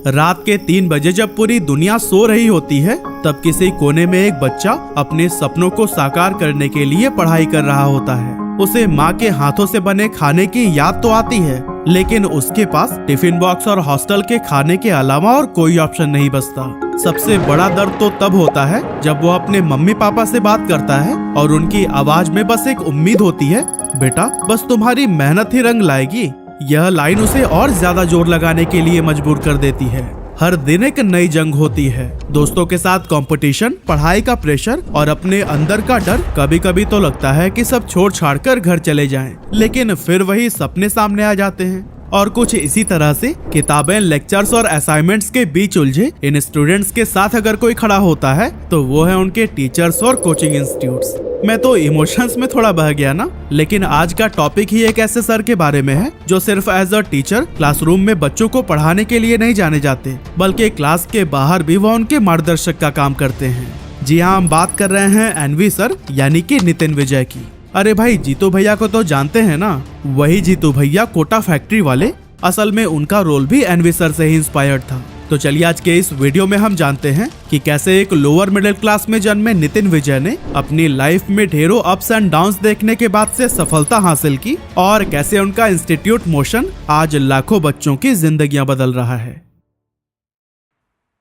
रात के 3 बजे जब पूरी दुनिया सो रही होती है, तब किसी कोने में एक बच्चा अपने सपनों को साकार करने के लिए पढ़ाई कर रहा होता है। उसे माँ के हाथों से बने खाने की याद तो आती है, लेकिन उसके पास टिफिन बॉक्स और हॉस्टल के खाने के अलावा और कोई ऑप्शन नहीं बचता। सबसे बड़ा दर्द तो तब होता है जब वो अपने मम्मी पापा से बात करता है और उनकी आवाज में बस एक उम्मीद होती है, बेटा बस तुम्हारी मेहनत ही रंग लाएगी। यह लाइन उसे और ज्यादा जोर लगाने के लिए मजबूर कर देती है। हर दिन एक नई जंग होती है, दोस्तों के साथ कंपटीशन, पढ़ाई का प्रेशर और अपने अंदर का डर। कभी कभी तो लगता है कि सब छोड़ छाड़ कर घर चले जाएं, लेकिन फिर वही सपने सामने आ जाते हैं। और कुछ इसी तरह से किताबें, लेक्चर्स और असाइनमेंट्स के बीच उलझे इन स्टूडेंट्स के साथ अगर कोई खड़ा होता है तो वो है उनके टीचर्स और कोचिंग इंस्टीट्यूट्स। मैं तो इमोशंस में थोड़ा बह गया ना, लेकिन आज का टॉपिक ही एक ऐसे सर के बारे में है जो सिर्फ एज अ टीचर क्लासरूम में बच्चों को पढ़ाने के लिए नहीं जाने जाते, बल्कि क्लास के बाहर भी वो उनके मार्गदर्शक का काम करते हैं। जी हाँ, हम बात कर रहे हैं एनवी सर यानी कि नितिन विजय की। अरे भाई, जीतू भैया को तो जानते हैं ना, वही जीतू भैया कोटा फैक्ट्री वाले। असल में उनका रोल भी एनवी सर से ही इंस्पायर्ड था। तो चलिए आज के इस वीडियो में हम जानते हैं कि कैसे एक लोअर मिडिल क्लास में जन्मे नितिन विजय ने अपनी लाइफ में ढेरों अप्स एंड डाउन्स देखने के बाद से सफलता हासिल की और कैसे उनका इंस्टीट्यूट मोशन आज लाखों बच्चों की जिंदगियां बदल रहा है।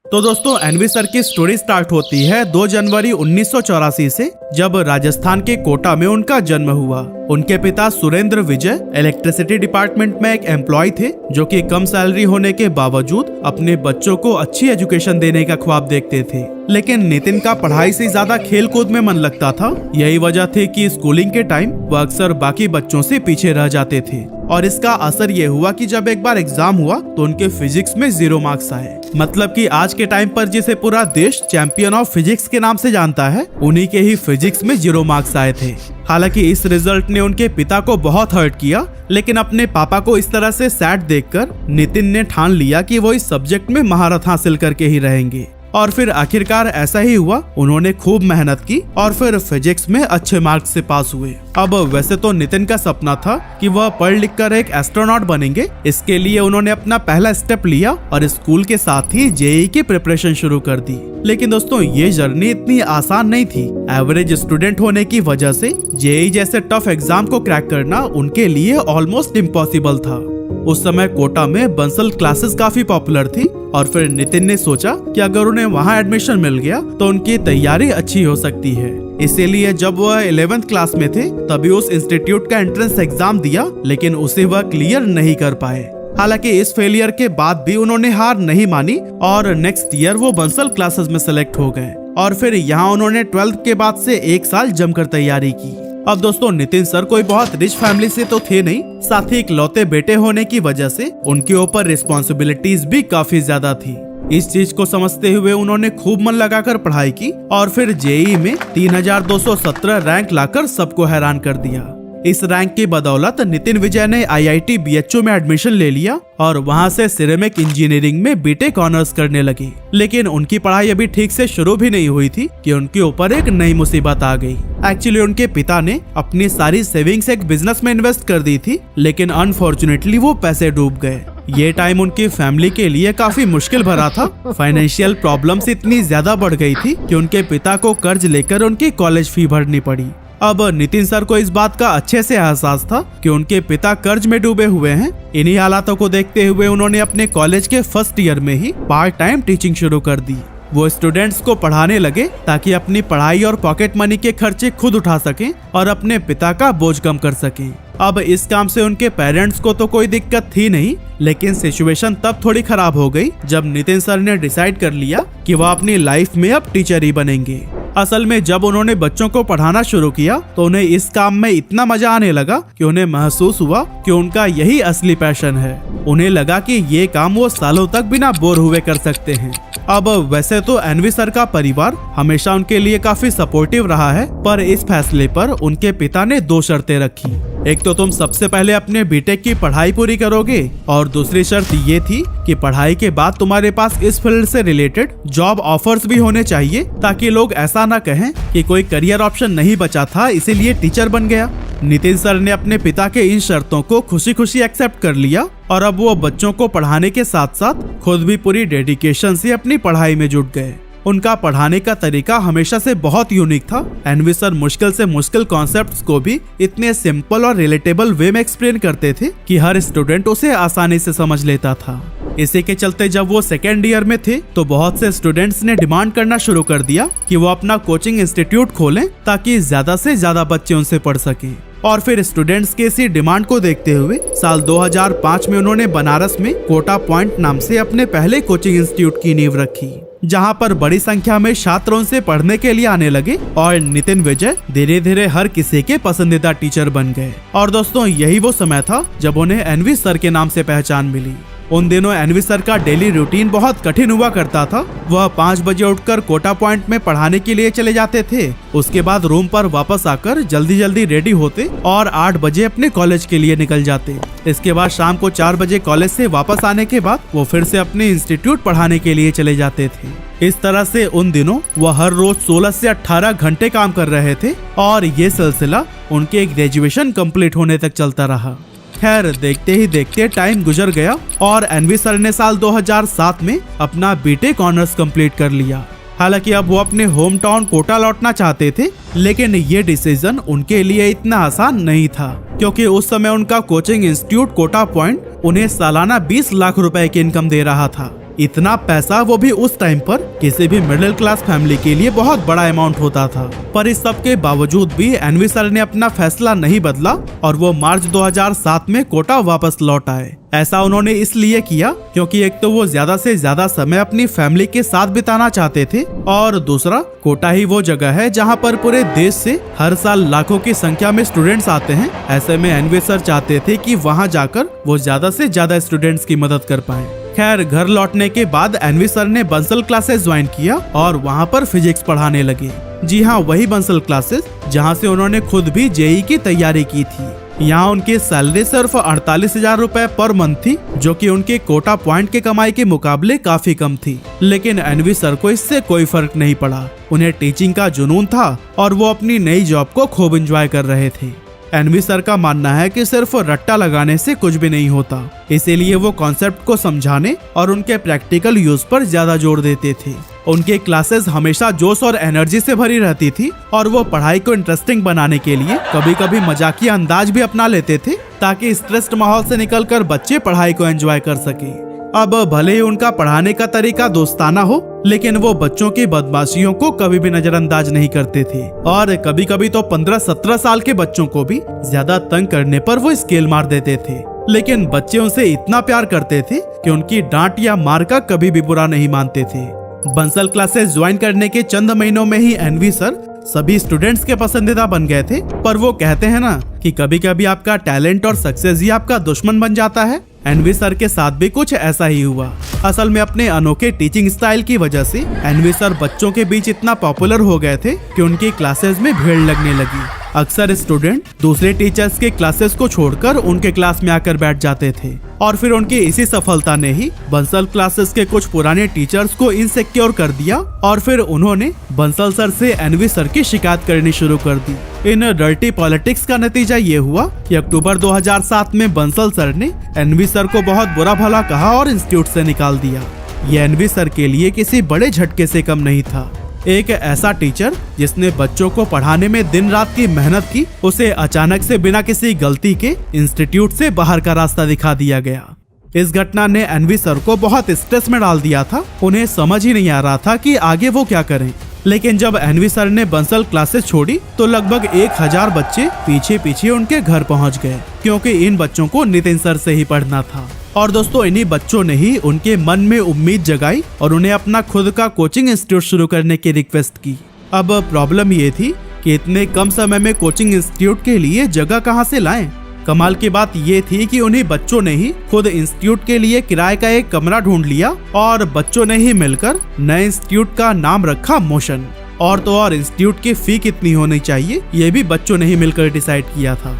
तो दोस्तों, एनवी सर की स्टोरी स्टार्ट होती है 2 जनवरी 1984 से, जब राजस्थान के कोटा में उनका जन्म हुआ। उनके पिता सुरेंद्र विजय इलेक्ट्रिसिटी डिपार्टमेंट में एक एम्प्लॉय थे, जो कि कम सैलरी होने के बावजूद अपने बच्चों को अच्छी एजुकेशन देने का ख्वाब देखते थे। लेकिन नितिन का पढ़ाई से ज्यादा खेल कूद में मन लगता था। यही वजह थी कि स्कूलिंग के टाइम वह अक्सर बाकी बच्चों से पीछे रह जाते थे, और इसका असर ये हुआ कि जब एक बार एग्जाम हुआ तो उनके फिजिक्स में 0 मार्क्स आए। मतलब कि आज के टाइम पर जिसे पूरा देश चैंपियन ऑफ फिजिक्स के नाम से जानता है, उन्हीं के ही फिजिक्स में 0 मार्क्स आए थे। हालांकि इस रिजल्ट ने उनके पिता को बहुत हर्ट किया, लेकिन अपने पापा को इस तरह से सैड देखकर नितिन ने ठान लिया कि वो इस सब्जेक्ट में महारत हासिल करके ही रहेंगे। और फिर आखिरकार ऐसा ही हुआ। उन्होंने खूब मेहनत की और फिर फिजिक्स में अच्छे मार्क्स से पास हुए। अब वैसे तो नितिन का सपना था कि वह पढ़ लिख कर एक एस्ट्रोनॉट बनेंगे। इसके लिए उन्होंने अपना पहला स्टेप लिया और स्कूल के साथ ही जेईई की प्रिपरेशन शुरू कर दी। लेकिन दोस्तों, ये जर्नी इतनी आसान नहीं थी। एवरेज स्टूडेंट होने की वजह से जेईई जैसे टफ एग्जाम को क्रैक करना उनके लिए ऑलमोस्ट इम्पॉसिबल था। उस समय कोटा में बंसल क्लासेस काफी पॉपुलर थी, और फिर नितिन ने सोचा कि अगर उन्हें वहां एडमिशन मिल गया तो उनकी तैयारी अच्छी हो सकती है। इसीलिए जब वह 11th क्लास में थे तभी उस इंस्टीट्यूट का एंट्रेंस एग्जाम दिया, लेकिन उसे वह क्लियर नहीं कर पाए। हालांकि इस फेलियर के बाद भी उन्होंने हार नहीं मानी और नेक्स्ट ईयर वो बंसल क्लासेस में सेलेक्ट हो गए, और फिर यहाँ उन्होंने 12th के बाद से 1 साल जमकर तैयारी की। अब दोस्तों, नितिन सर कोई बहुत रिच फैमिली से तो थे नहीं, साथ ही इकलौते बेटे होने की वजह से उनके ऊपर रिस्पॉन्सिबिलिटीज भी काफी ज्यादा थी। इस चीज को समझते हुए उन्होंने खूब मन लगाकर पढ़ाई की और फिर जेईई में 3217 रैंक लाकर सबको हैरान कर दिया। इस रैंक की बदौलत नितिन विजय ने आईआईटी बीएचयू में एडमिशन ले लिया और वहां से सिरेमिक इंजीनियरिंग में बीटेक ऑनर्स करने लगी। लेकिन उनकी पढ़ाई अभी ठीक से शुरू भी नहीं हुई थी कि उनके ऊपर एक नई मुसीबत आ गई। एक्चुअली उनके पिता ने अपनी सारी सेविंग्स एक बिजनेस में इन्वेस्ट कर दी थी, लेकिन अनफॉर्चुनेटली वो पैसे डूब गए। ये टाइम उनकी फैमिली के लिए काफी मुश्किल भरा था। फाइनेंशियल प्रॉब्लम्स इतनी ज्यादा बढ़ गई थी कि उनके पिता को कर्ज लेकर उनकी कॉलेज फी भरनी पड़ी। अब नितिन सर को इस बात का अच्छे से एहसास था कि उनके पिता कर्ज में डूबे हुए हैं। इन्हीं हालातों को देखते हुए उन्होंने अपने कॉलेज के फर्स्ट ईयर में ही पार्ट टाइम टीचिंग शुरू कर दी। वो स्टूडेंट्स को पढ़ाने लगे ताकि अपनी पढ़ाई और पॉकेट मनी के खर्चे खुद उठा सकें और अपने पिता का बोझ कम कर सकें। अब इस काम से उनके पेरेंट्स को तो कोई दिक्कत थी नहीं, लेकिन सिचुएशन तब थोड़ी खराब हो गई जब नितिन सर ने डिसाइड कर लिया कि वह अपनी लाइफ में अब टीचर ही बनेंगे। असल में जब उन्होंने बच्चों को पढ़ाना शुरू किया तो उन्हें इस काम में इतना मजा आने लगा कि उन्हें महसूस हुआ कि उनका यही असली पैशन है। उन्हें लगा कि ये काम वो सालों तक बिना बोर हुए कर सकते हैं। अब वैसे तो एनवी सर का परिवार हमेशा उनके लिए काफी सपोर्टिव रहा है, पर इस फैसले पर उनके पिता ने 2 शर्तें रखी। एक तो तुम सबसे पहले अपने बीटेक की पढ़ाई पूरी करोगे, और दूसरी शर्त ये थी कि पढ़ाई के बाद तुम्हारे पास इस फील्ड से रिलेटेड जॉब ऑफर्स भी होने चाहिए, ताकि लोग ऐसा ना कहें कि कोई करियर ऑप्शन नहीं बचा था, इसीलिए टीचर बन गया। नितिन सर ने अपने पिता के इन शर्तों को खुशी खुशी एक्सेप्ट कर लिया और अब वो बच्चों को पढ़ाने के साथ साथ खुद भी पूरी डेडिकेशन से अपनी पढ़ाई में जुट गए। उनका पढ़ाने का तरीका हमेशा से बहुत यूनिक था। एनवी सर मुश्किल से मुश्किल कॉन्सेप्ट्स को भी इतने सिंपल और रिलेटेबल वे में एक्सप्लेन करते थे कि हर स्टूडेंट उसे आसानी से समझ लेता था। इसी के चलते जब वो सेकेंड ईयर में थे तो बहुत से स्टूडेंट्स ने डिमांड करना शुरू कर दिया कि वो अपना कोचिंग इंस्टीट्यूट खोलें ताकि ज्यादा से ज्यादा बच्चे उनसे पढ़ सकें। और फिर स्टूडेंट्स के इसी डिमांड को देखते हुए साल 2005 में उन्होंने बनारस में कोटा पॉइंट नाम से अपने पहले कोचिंग इंस्टीट्यूट की नींव रखी, जहां पर बड़ी संख्या में छात्र उनसे पढ़ने के लिए आने लगे और नितिन विजय धीरे धीरे हर किसी के पसंदीदा टीचर बन गए। और दोस्तों, यही वो समय था जब उन्हें एनवी सर के नाम से पहचान मिली। उन दिनों एनवी सर का डेली रूटीन बहुत कठिन हुआ करता था। वह 5 बजे उठकर कोटा पॉइंट में पढ़ाने के लिए चले जाते थे। उसके बाद रूम पर वापस आकर जल्दी जल्दी रेडी होते और 8 बजे अपने कॉलेज के लिए निकल जाते। इसके बाद शाम को 4 बजे कॉलेज से वापस आने के बाद वो फिर से अपने इंस्टीट्यूट पढ़ाने के लिए चले जाते थे। इस तरह से उन दिनों वह हर रोज 16 से 18 घंटे काम कर रहे थे और ये सिलसिला उनके ग्रेजुएशन कंप्लीट होने तक चलता रहा। खैर, देखते ही देखते टाइम गुजर गया और एनवी सर ने साल 2007 में अपना बीटेक ऑनर्स कंप्लीट कर लिया। हालांकि अब वो अपने होम टाउन कोटा लौटना चाहते थे, लेकिन ये डिसीजन उनके लिए इतना आसान नहीं था, क्योंकि उस समय उनका कोचिंग इंस्टीट्यूट कोटा पॉइंट उन्हें सालाना 20 लाख रुपए की इनकम दे रहा था। इतना पैसा, वो भी उस टाइम पर, किसी भी मिडिल क्लास फैमिली के लिए बहुत बड़ा अमाउंट होता था। पर इस सब के बावजूद भी एनवी सर ने अपना फैसला नहीं बदला और वो मार्च 2007 में कोटा वापस लौट आए। ऐसा उन्होंने इसलिए किया क्योंकि एक तो वो ज्यादा से ज्यादा समय अपनी फैमिली के साथ बिताना चाहते थे और दूसरा, कोटा ही वो जगह है जहां पर पूरे देश से हर साल लाखों की संख्या में स्टूडेंट्स आते हैं। ऐसे में एनवी सर चाहते थे कि वहां जाकर वो ज्यादा से ज्यादा स्टूडेंट्स की मदद कर पाए। खैर, घर लौटने के बाद एनवी सर ने बंसल क्लासेस ज्वाइन किया और वहां पर फिजिक्स पढ़ाने लगे। जी हाँ, वही बंसल क्लासेस जहां से उन्होंने खुद भी जेईई की तैयारी की थी। यहाँ उनकी सैलरी सिर्फ 48,000 रुपए पर मंथ थी, जो कि उनके कोटा पॉइंट के कमाई के मुकाबले काफी कम थी। लेकिन एनवी सर को इससे कोई फर्क नहीं पड़ा। उन्हें टीचिंग का जुनून था और वो अपनी नई जॉब को खूब एंजॉय कर रहे थे। एनवी सर का मानना है कि सिर्फ रट्टा लगाने से कुछ भी नहीं होता, इसीलिए वो कॉन्सेप्ट को समझाने और उनके प्रैक्टिकल यूज पर ज्यादा जोर देते थे। उनके क्लासेस हमेशा जोश और एनर्जी से भरी रहती थी और वो पढ़ाई को इंटरेस्टिंग बनाने के लिए कभी कभी मजाकिया अंदाज भी अपना लेते थे, ताकि स्ट्रेस्ड माहौल से निकलकर बच्चे पढ़ाई को एंजॉय कर सके। अब भले ही उनका पढ़ाने का तरीका दोस्ताना हो, लेकिन वो बच्चों की बदमाशियों को कभी भी नजरअंदाज नहीं करते थे और कभी कभी तो 15-17 साल के बच्चों को भी ज्यादा तंग करने पर वो स्केल मार देते थे। लेकिन बच्चे उनसे इतना प्यार करते थे कि उनकी डांट या मार का कभी भी बुरा नहीं मानते थे। बंसल क्लासेस ज्वाइन करने के चंद महीनों में ही एनवी सर सभी स्टूडेंट्स के पसंदीदा बन गए थे। पर वो कहते हैं ना कि कभी कभी आपका टैलेंट और सक्सेस ही आपका दुश्मन बन जाता है। एनवी सर के साथ भी कुछ ऐसा ही हुआ। असल में अपने अनोखे टीचिंग स्टाइल की वजह से एनवी सर बच्चों के बीच इतना पॉपुलर हो गए थे कि उनकी क्लासेस में भीड़ लगने लगी। अक्सर स्टूडेंट दूसरे टीचर्स के क्लासेस को छोड़कर उनके क्लास में आकर बैठ जाते थे और फिर उनकी इसी सफलता ने ही बंसल क्लासेस के कुछ पुराने टीचर्स को इनसिक्योर कर दिया और फिर उन्होंने बंसल सर से एनवी सर की शिकायत करनी शुरू कर दी। इन डर्टी पॉलिटिक्स का नतीजा ये हुआ कि अक्टूबर 2007 में बंसल सर ने एनवी सर को बहुत बुरा भला कहा और इंस्टीट्यूट से निकाल दिया। ये एनवी सर के लिए किसी बड़े झटके से कम नहीं था। एक ऐसा टीचर जिसने बच्चों को पढ़ाने में दिन रात की मेहनत की, उसे अचानक से बिना किसी गलती के इंस्टीट्यूट से बाहर का रास्ता दिखा दिया गया। इस घटना ने एनवी सर को बहुत स्ट्रेस में डाल दिया था। उन्हें समझ ही नहीं आ रहा था कि आगे वो क्या करें। लेकिन जब एनवी सर ने बंसल क्लासेस छोड़ी तो लगभग 1000 बच्चे पीछे पीछे उनके घर पहुंच गए, क्योंकि इन बच्चों को नितिन सर से ही पढ़ना था। और दोस्तों, इन्हीं बच्चों ने ही उनके मन में उम्मीद जगाई और उन्हें अपना खुद का कोचिंग इंस्टीट्यूट शुरू करने की रिक्वेस्ट की। अब प्रॉब्लम ये थी कि इतने कम समय में कोचिंग इंस्टीट्यूट के लिए जगह कहां से लाएं। कमाल की बात ये थी कि उन्हीं बच्चों ने ही खुद इंस्टीट्यूट के लिए किराए का एक कमरा ढूंढ लिया और बच्चों ने ही मिलकर नए इंस्टीट्यूट का नाम रखा मोशन। और तो और इंस्टीट्यूट की फी कितनी होनी चाहिए ये भी बच्चों ने ही मिलकर डिसाइड किया था।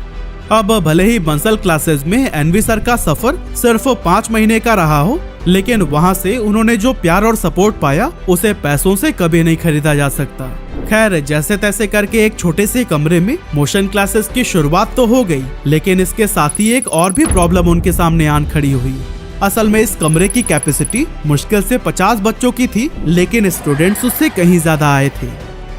अब भले ही बंसल क्लासेस में एनवी सर का सफर सिर्फ 5 महीने का रहा हो, लेकिन वहां से उन्होंने जो प्यार और सपोर्ट पाया उसे पैसों से कभी नहीं खरीदा जा सकता। खैर जैसे तैसे करके एक छोटे से कमरे में मोशन क्लासेस की शुरुआत तो हो गई, लेकिन इसके साथ ही एक और भी प्रॉब्लम उनके सामने आन खड़ी हुई। असल में इस कमरे की कैपेसिटी मुश्किल से 50 बच्चों की थी, लेकिन स्टूडेंट्स उससे कहीं ज्यादा आए थे।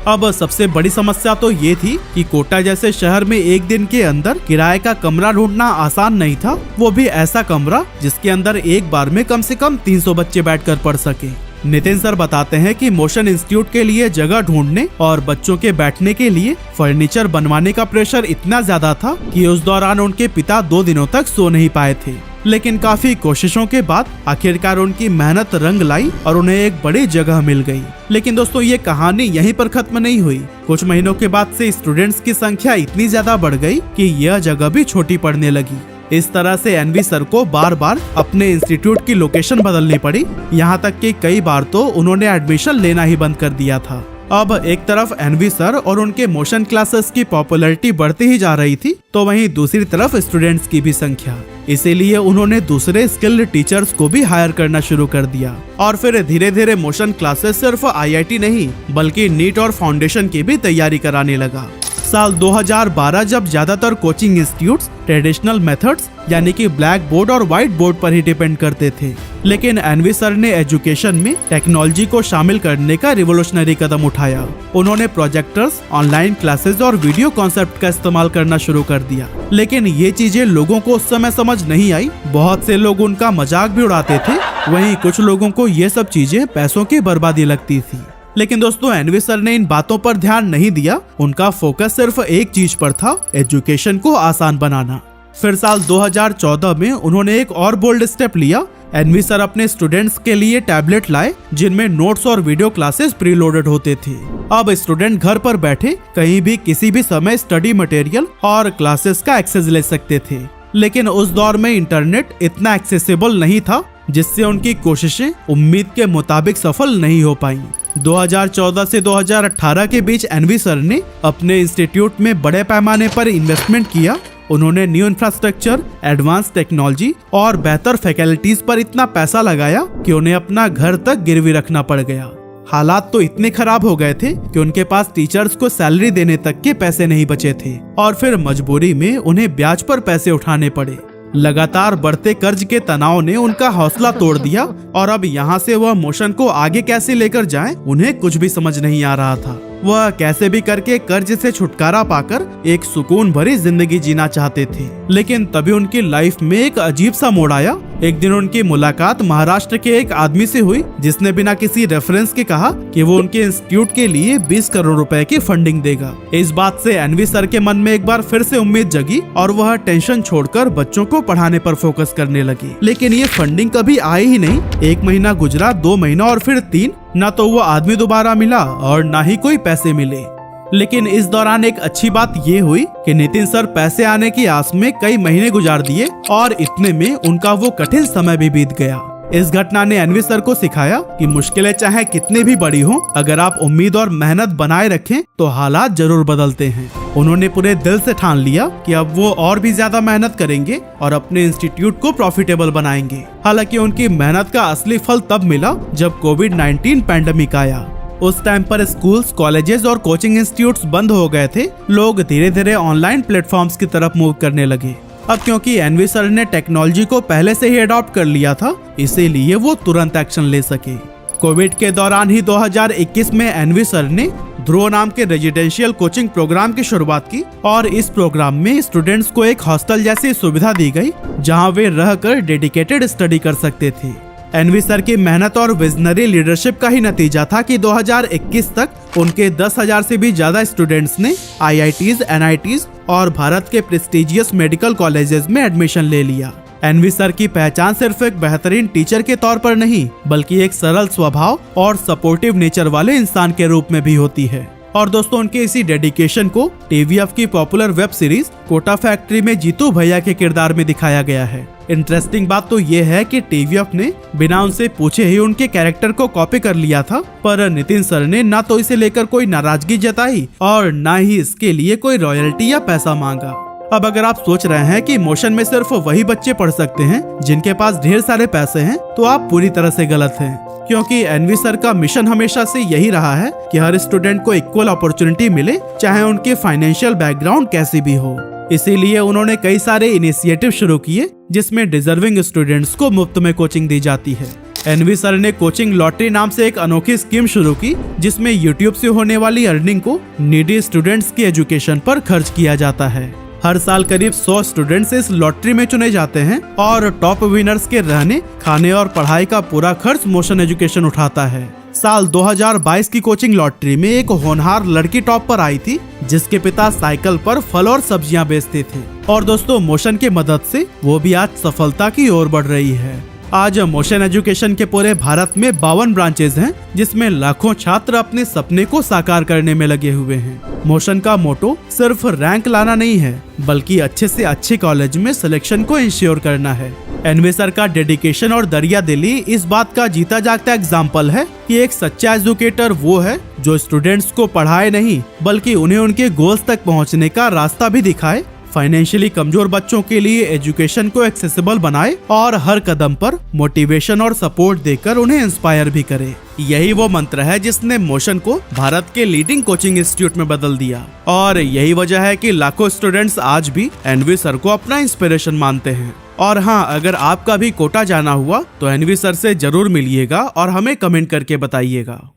अब सबसे बड़ी समस्या तो ये थी कि कोटा जैसे शहर में एक दिन के अंदर किराए का कमरा ढूंढना आसान नहीं था, वो भी ऐसा कमरा जिसके अंदर एक बार में कम से कम 300 बच्चे बैठकर पढ़ सके। नितिन सर बताते हैं कि मोशन इंस्टीट्यूट के लिए जगह ढूंढने और बच्चों के बैठने के लिए फर्नीचर बनवाने का प्रेशर इतना ज्यादा था कि उस दौरान उनके पिता 2 दिनों तक सो नहीं पाए थे। लेकिन काफी कोशिशों के बाद आखिरकार उनकी मेहनत रंग लाई और उन्हें एक बड़ी जगह मिल गई। लेकिन दोस्तों ये कहानी यहीं पर खत्म नहीं हुई। कुछ महीनों के बाद से स्टूडेंट्स की संख्या इतनी ज्यादा बढ़ गई कि यह जगह भी छोटी पड़ने लगी। इस तरह से एनवी सर को बार बार अपने इंस्टीट्यूट की लोकेशन बदलनी पड़ी, यहाँ तक कि कई बार तो उन्होंने एडमिशन लेना ही बंद कर दिया था। अब एक तरफ एनवी सर और उनके मोशन क्लासेस की पॉपुलैरिटी बढ़ती ही जा रही थी, तो वहीं दूसरी तरफ स्टूडेंट्स की भी संख्या। इसीलिए उन्होंने दूसरे स्किल्ड टीचर्स को भी हायर करना शुरू कर दिया और फिर धीरे धीरे मोशन क्लासेस सिर्फ आईआईटी नहीं बल्कि नीट और फाउंडेशन की भी तैयारी कराने लगा। साल 2012 जब ज्यादातर कोचिंग इंस्टीट्यूट्स ट्रेडिशनल मेथड्स यानी कि ब्लैक बोर्ड और व्हाइट बोर्ड पर ही डिपेंड करते थे, लेकिन एनवी सर ने एजुकेशन में टेक्नोलॉजी को शामिल करने का रिवोल्यूशनरी कदम उठाया। उन्होंने प्रोजेक्टर्स, ऑनलाइन क्लासेस और वीडियो कॉन्सेप्ट का इस्तेमाल करना शुरू कर दिया। लेकिन ये चीजें लोगों को उस समय समझ नहीं आई। बहुत से लोग उनका मजाक भी उड़ाते थे, वहीं कुछ लोगों को ये सब चीजें पैसों की बर्बादी लगती थी। लेकिन दोस्तों एनवी सर ने इन बातों पर ध्यान नहीं दिया। उनका फोकस सिर्फ एक चीज पर था, एजुकेशन को आसान बनाना। फिर साल 2014 में उन्होंने एक और बोल्ड स्टेप लिया। एनवी सर अपने स्टूडेंट्स के लिए टैबलेट लाए जिनमें नोट्स और वीडियो क्लासेस प्रीलोडेड होते थे। अब स्टूडेंट घर पर बैठे कहीं भी किसी भी समय स्टडी मटेरियल और क्लासेस का एक्सेस ले सकते थे। लेकिन उस दौर में इंटरनेट इतना एक्सेसिबल नहीं था, जिससे उनकी कोशिशें उम्मीद के मुताबिक सफल नहीं हो पाई। 2014 से 2018 के बीच एनवी सर ने अपने इंस्टीट्यूट में बड़े पैमाने पर इन्वेस्टमेंट किया। उन्होंने न्यू इंफ्रास्ट्रक्चर, एडवांस टेक्नोलॉजी और बेहतर फैकल्टीज पर इतना पैसा लगाया कि उन्हें अपना घर तक गिरवी रखना पड़ गया। हालात तो इतने खराब हो गए थे कि उनके पास टीचर्स को सैलरी देने तक के पैसे नहीं बचे थे और फिर मजबूरी में उन्हें ब्याज पर पैसे उठाने पड़े। लगातार बढ़ते कर्ज के तनाव ने उनका हौसला तोड़ दिया और अब यहाँ से वह मोशन को आगे कैसे लेकर जाएं, उन्हें कुछ भी समझ नहीं आ रहा था। वह कैसे भी करके कर्ज से छुटकारा पाकर एक सुकून भरी जिंदगी जीना चाहते थे। लेकिन तभी उनकी लाइफ में एक अजीब सा मोड़ आया। एक दिन उनकी मुलाकात महाराष्ट्र के एक आदमी से हुई जिसने बिना किसी रेफरेंस के कहा कि वो उनके इंस्टीट्यूट के लिए 20 करोड़ रुपए की फंडिंग देगा। इस बात से एनवी सर के मन में एक बार फिर से उम्मीद जगी और वह टेंशन छोड़कर बच्चों को पढ़ाने पर फोकस करने लगी। लेकिन ये फंडिंग कभी आई ही नहीं। 1 महीना गुजरा, 2 महीना और फिर 3, न तो वो आदमी दोबारा मिला और न ही कोई पैसे मिले। लेकिन इस दौरान एक अच्छी बात ये हुई कि नितिन सर पैसे आने की आस में कई महीने गुजार दिए और इतने में उनका वो कठिन समय भी बीत गया। इस घटना ने एनवी सर को सिखाया कि मुश्किलें चाहे कितनी भी बड़ी हो, अगर आप उम्मीद और मेहनत बनाए रखें तो हालात जरूर बदलते हैं। उन्होंने पूरे दिल से ठान लिया कि अब वो और भी ज्यादा मेहनत करेंगे और अपने इंस्टीट्यूट को प्रॉफिटेबल बनाएंगे। हालांकि उनकी मेहनत का असली फल तब मिला जब कोविड-19 पैंडेमिक आया। उस टाइम पर स्कूल्स, कॉलेजेस और कोचिंग इंस्टीट्यूट्स बंद हो गए थे। लोग धीरे धीरे ऑनलाइन प्लेटफॉर्म्स की तरफ मूव करने लगे। अब क्योंकि एनवी सर ने टेक्नोलॉजी को पहले से ही अडॉप्ट कर लिया था, इसीलिए वो तुरंत एक्शन ले सके। कोविड के दौरान ही 2021 में एनवी सर ने ध्रुव नाम के रेजिडेंशियल कोचिंग प्रोग्राम की शुरुआत की और इस प्रोग्राम में स्टूडेंट्स को एक हॉस्टल जैसी सुविधा दी गई जहां वे रहकर डेडिकेटेड स्टडी कर सकते थे। एनवी सर की मेहनत और विजनरी लीडरशिप का ही नतीजा था कि 2021 तक उनके 10,000 से भी ज्यादा स्टूडेंट्स ने आईआईटीज, एनआईटीज और भारत के प्रेस्टिजियस मेडिकल कॉलेजेस में एडमिशन ले लिया। एनवी सर की पहचान सिर्फ एक बेहतरीन टीचर के तौर पर नहीं बल्कि एक सरल स्वभाव और सपोर्टिव नेचर वाले इंसान के रूप में भी होती है। और दोस्तों उनके इसी डेडिकेशन को टीवीएफ की popular web series Kota factory में जीतू भैया के किरदार में दिखाया गया है। इंटरेस्टिंग बात तो ये है कि टीवीएफ ने बिना उनसे पूछे ही उनके कैरेक्टर को कॉपी कर लिया था, पर नितिन सर ने ना तो इसे लेकर कोई नाराजगी जताई और ना ही इसके लिए कोई रॉयल्टी या पैसा मांगा। अब अगर आप सोच रहे हैं कि मोशन में सिर्फ वही बच्चे पढ़ सकते हैं जिनके पास ढेर सारे पैसे हैं, तो आप पूरी तरह से गलत हैं, क्योंकि एनवी सर का मिशन हमेशा से यही रहा है कि हर स्टूडेंट को इक्वल अपॉर्चुनिटी मिले, चाहे उनके फाइनेंशियल बैकग्राउंड कैसी भी हो। इसीलिए उन्होंने कई सारे इनिशिएटिव शुरू किए जिसमें डिजर्विंग स्टूडेंट्स को मुफ्त में कोचिंग दी जाती है। एनवी सर ने कोचिंग लॉटरी नाम से एक अनोखी स्कीम शुरू की जिसमें यूट्यूब से होने वाली अर्निंग को नीडी स्टूडेंट्स की एजुकेशन पर खर्च किया जाता है। हर साल करीब 100 स्टूडेंट्स इस लॉटरी में चुने जाते हैं और टॉप विनर्स के रहने, खाने और पढ़ाई का पूरा खर्च मोशन एजुकेशन उठाता है। साल 2022 की कोचिंग लॉटरी में एक होनहार लड़की टॉप पर आई थी जिसके पिता साइकिल पर फल और सब्जियां बेचते थे, और दोस्तों मोशन की मदद से वो भी आज सफलता की ओर बढ़ रही है। आज मोशन एजुकेशन के पूरे भारत में 52 ब्रांचेज हैं जिसमें लाखों छात्र अपने सपने को साकार करने में लगे हुए हैं। मोशन का मोटो सिर्फ रैंक लाना नहीं है, बल्कि अच्छे से अच्छे कॉलेज में सिलेक्शन को इंश्योर करना है। एनवी सर का डेडिकेशन और दरिया दिली इस बात का जीता जागता एग्जाम्पल है कि एक सच्चा एजुकेटर वो है जो स्टूडेंट्स को पढ़ाए नहीं, बल्कि उन्हें उनके गोल्स तक पहुँचने का रास्ता भी दिखाए, फाइनेंशियली कमजोर बच्चों के लिए एजुकेशन को एक्सेसिबल बनाए और हर कदम पर मोटिवेशन और सपोर्ट देकर उन्हें इंस्पायर भी करे। यही वो मंत्र है जिसने मोशन को भारत के लीडिंग कोचिंग इंस्टीट्यूट में बदल दिया, और यही वजह है कि लाखों स्टूडेंट्स आज भी एनवी सर को अपना इंस्पिरेशन मानते हैं। और हाँ, अगर आपका भी कोटा जाना हुआ तो एनवी सर से जरूर मिलिएगा और हमें कमेंट करके बताइएगा।